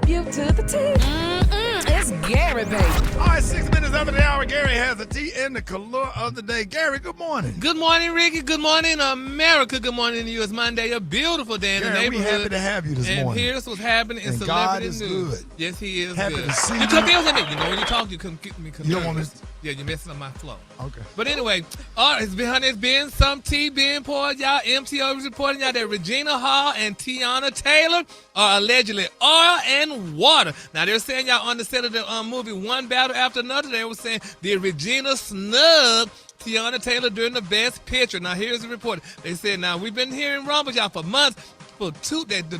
hip to the T. It's Gary, baby. All right, 6 minutes after the hour, Gary has the tea and the color of the day. Gary, good morning. Good morning, Rickey. Good morning, America. Good morning to you. It's Monday, a beautiful day in the Gary, neighborhood. we're happy to have you this and morning. Here's what's happening in And celebrity God is news. good. Yes, he is Happy good. to see You you. confuse me. You know, when you talk, you can get me confused. You don't want me to- Yeah, you're messing up my flow. Okay. But anyway, it's been some tea being poured, y'all. MTO is reporting, y'all, that Regina Hall and Teyana Taylor are allegedly oil and water. Now, they're saying, y'all, on the set of the movie One Battle After Another, they were saying, did Regina snub Teyana Taylor during the Best Picture? Now, here's the report. They said, now, we've been hearing rumbles, y'all, for months. The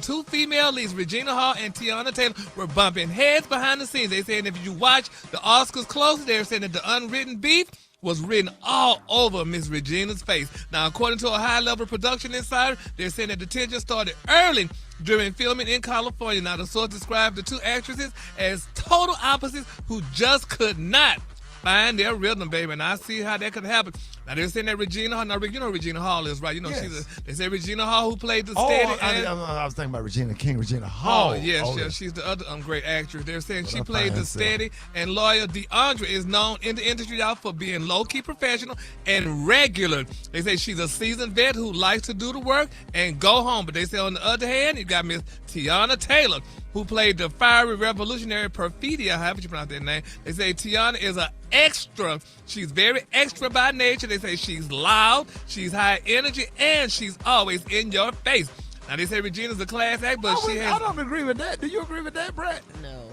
two female leads, Regina Hall and Teyana Taylor, were bumping heads behind the scenes. They said if you watch the Oscars closely, they're saying that the unwritten beef was written all over Miss Regina's face. Now, according to a high-level production insider, they're saying that the tension started early during filming in California. Now, the source described the two actresses as total opposites who just could not find their rhythm, baby, and I see how that could happen. Now, they're saying that Regina Hall, you know who Regina Hall is, right? You know, Yes. they say Regina Hall, who played the Oh, steady. I was thinking about Regina King, Regina Hall. Oh, yes, she's the other great actress. They're saying she I played find the herself. steady, and lawyer DeAndre is known in the industry, y'all, for being low-key professional and regular. They say she's a seasoned vet who likes to do the work and go home. But they say on the other hand, you got Miss Teyana Taylor, who played the fiery revolutionary Perfidia, however you pronounce that name. They say Teyana is an extra. She's very extra by nature. They say she's loud, she's high energy, and she's always in your face. Now, they say Regina's a class act, but I don't agree with that. Do you agree with that, Brat? No.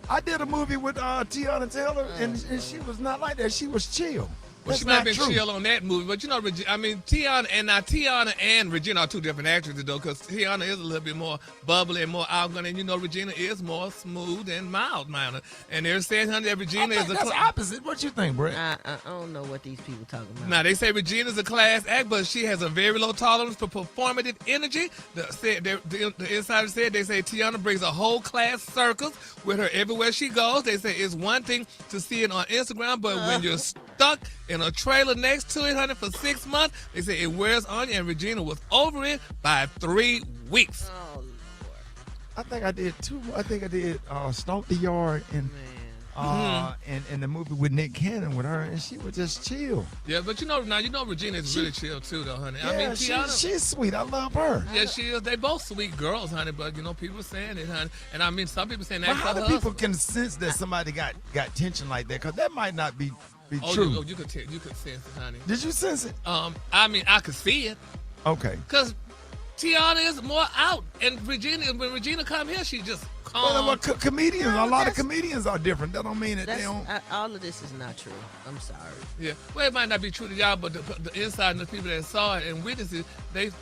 I did a movie with Teyana Taylor, and she was not like that. She was chill. Well, she might have been chill on that movie, but you know, Teyana and Regina are two different actresses, though, because Teyana is a little bit more bubbly and more outgoing, and you know, Regina is more smooth and mild-mannered. And they're saying, honey, that Regina is that's opposite. What you think, Brett? I don't know what these people talking about. Now, they say Regina's a class act, but she has a very low tolerance for performative energy. The insider said, they say Teyana brings a whole class circus with her everywhere she goes. They say it's one thing to see it on Instagram, but when you're stuck in a trailer next to it, honey, for 6 months, they say it wears on you, and Regina was over it by 3 weeks. Oh, Lord. I think I did two. I think I did Stomp the Yard and the movie with Nick Cannon with her, and she was just chill. Yeah, but you know Regina is really chill too, though, honey. Yeah, I mean, Teyana, she's sweet. I love her. yeah, she is. They both sweet girls, honey. But you know, people are saying it, honey. And I mean, some people saying that. But how do people can sense that somebody got tension like that? Because that might not be true. You could sense it, honey. Did you sense it? I mean, I could see it. Okay. Because Teyana is more out, and when Regina come here, she just calm. Well, comedians, a lot of comedians are different. That don't mean that they don't. All of this is not true. I'm sorry. Yeah, well, it might not be true to y'all, but the inside and the people that saw it and witnessed it,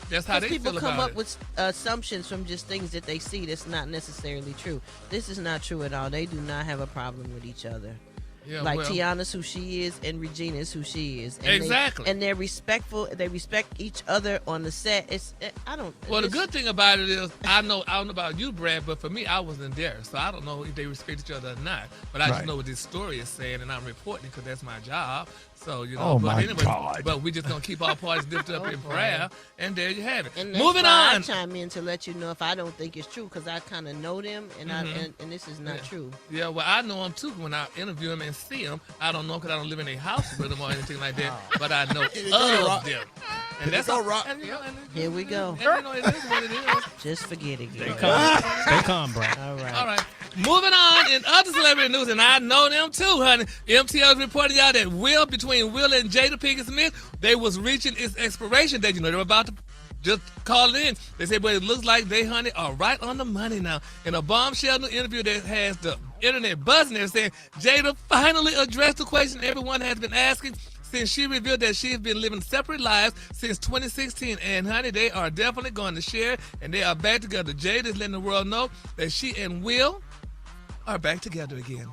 that's how they people feel come about up with assumptions from just things that they see that's not necessarily true. This is not true at all. They do not have a problem with each other. Yeah, like Teyana's who she is and Regina's who she is. And exactly. They're respectful. They respect each other on the set. Well, the good thing about it is, I don't know about you, Brad, but for me, I wasn't there, so I don't know if they respect each other or not. But I just know what this story is saying, and I'm reporting because that's my job. So, you know, God. But we just gonna keep our parties lifted up in prayer, and there you have it. And Moving on. I chime in to let you know if I don't think it's true, because I kind of know them, and and this is not true. Yeah, well, I know them too when I interview them and see them. I don't know because I don't live in a house with them or anything like that, but I know of them. And that's all right. Here we go. And, you know, it is what it is. Just forget it. Stay calm, Brat. All right. All right. Moving on in other celebrity news, and I know them too, honey. MTL reported out that between Will and Jada Pinkett Smith, they was reaching its expiration date. You know, they were about to just call it in. They said, but it looks like they, honey, are right on the money now. In a bombshell new interview that has the internet buzzing, they're saying Jada finally addressed the question everyone has been asking since she revealed that she's been living separate lives since 2016. And, honey, they are definitely going to share, and they are back together. Jada is letting the world know that she and Will are back together again.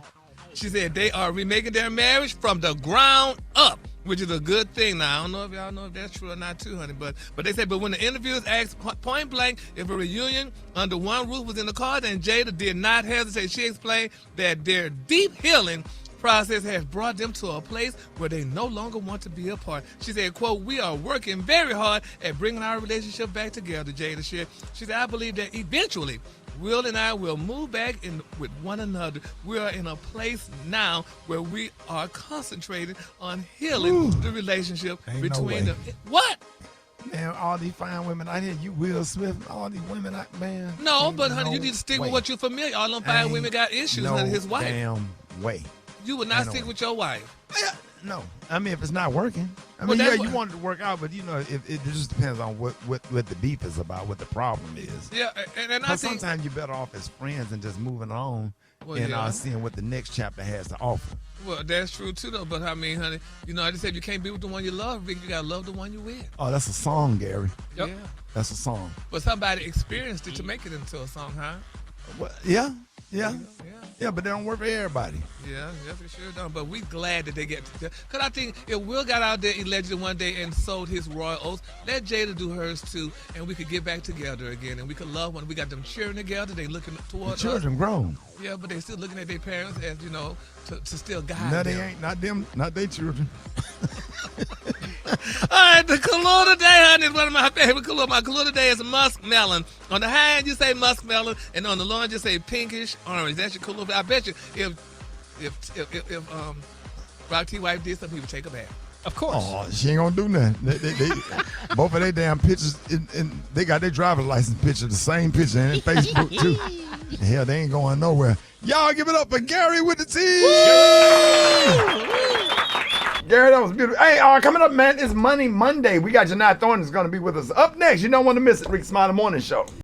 She said they are remaking their marriage from the ground up, which is a good thing. Now, I don't know if y'all know if that's true or not too, honey, but they said, but when the interviewers asked point blank if a reunion under one roof was in the cards, and Jada did not hesitate, she explained that their deep healing process has brought them to a place where they no longer want to be apart. She said, quote, we are working very hard at bringing our relationship back together, Jada said. She said, I believe that eventually Will and I will move back in with one another. We are in a place now where we are concentrating on healing the relationship Ain't no between way. them. What? Man, all these fine women out here, you Will Smith, all these women out, man. No, ain't but honey, no you need to stick way. with what you're familiar. All them fine Ain't women got issues, no honey. His wife. damn way. You would not Ain't no stick way. with your wife. No, I mean if it's not working. I Well, mean, that's yeah, you what- want it to work out, but you know, if it just depends on what the beef is about, what the problem is. Yeah, and I Because think sometimes you're better off as friends and just moving on Well, and yeah. seeing what the next chapter has to offer. well, that's true too, though. But I mean, honey, I just said you can't be with the one you love, Rick. You gotta love the one you with. Oh, that's a song, Gary. Yeah. That's a song. But somebody experienced it to make it into a song, huh? Well, yeah, Yeah, but they don't work for everybody. yeah, for sure don't. But we glad that they get to. Because I think if Will got out there allegedly one day and sold his royal oaths, let Jada do hers too, and we could get back together again, and we could love one. We got them cheering together. They looking The toward us. children grown. Yeah, but they still looking at their parents as to still guide No, them. they ain't. Not them. Not their children. All right, the color today, honey, is one of my favorite colors. My color today is muskmelon. On the high end, you say muskmelon, and on the low end, you say pinkish orange. That's your color. I bet you if Rock T wife did something, he would take a bath. Of course. Oh, she ain't gonna do nothing. They both of their damn pictures, and they got their driver's license picture, the same picture, and Facebook too. Hell, they ain't going nowhere. Y'all give it up for Gary with the T. Gary, that was beautiful. Hey, coming up, man, it's Money Monday. We got Janai Thornton is going to be with us. Up next, you don't want to miss it, Rickey Smiley Morning Show.